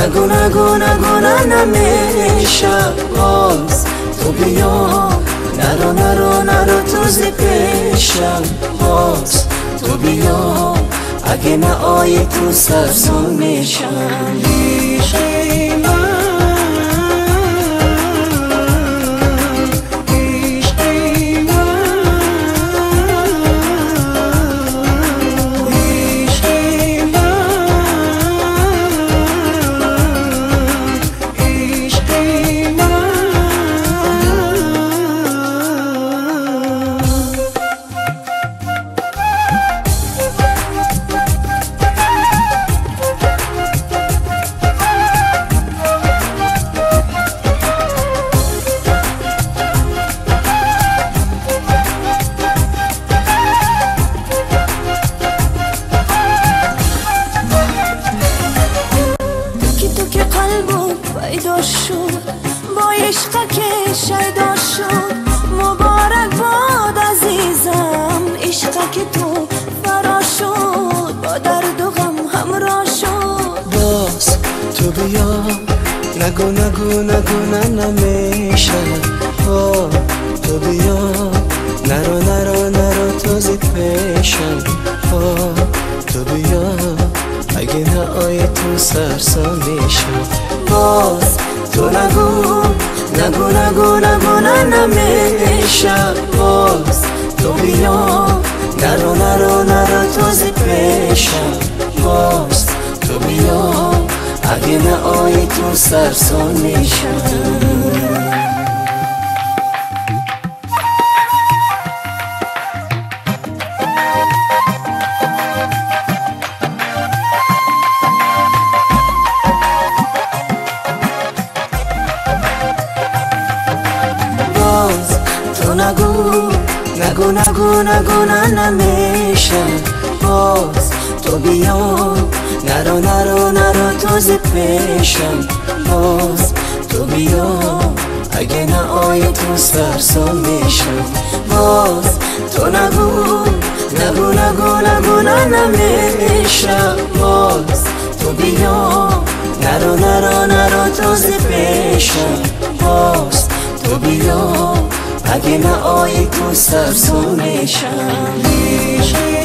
نگو نگو نگو نمیشم باز تو بیا نرو نرو نرو تو زی پیشم باز تو بیا اگه نه آیی تو سرسون میشم پیدا شد با عشق که شیدا شد مبارک باد عزیزم عشق که تو فرا شد با درد و غم همراه شد باز تو بیا نگو نگو نگو نمیشه تو بیا نرو نرو نرو تو زی پیشم تو بیا اگه نه آیی تو سرسان میشم باز تو نگو نگو نگو نگو نمیشم باز تو بیا نرو نرو نرو تو زی پیشم باز تو بیا اگه نه آیی تو سرسان میشم تو نگو نگو نگو نگو نمیشم باز تو بیا نرو نرو نرو تو زی پیشم باز تو بیا اگه نه آیی تو سرسان میشم باز تو نگو نگو نگو نگو نمیشم باز تو بیا نرو نرو نرو تو زی پیشم باز تو بیا اگه نه آیی تو سرسون میشم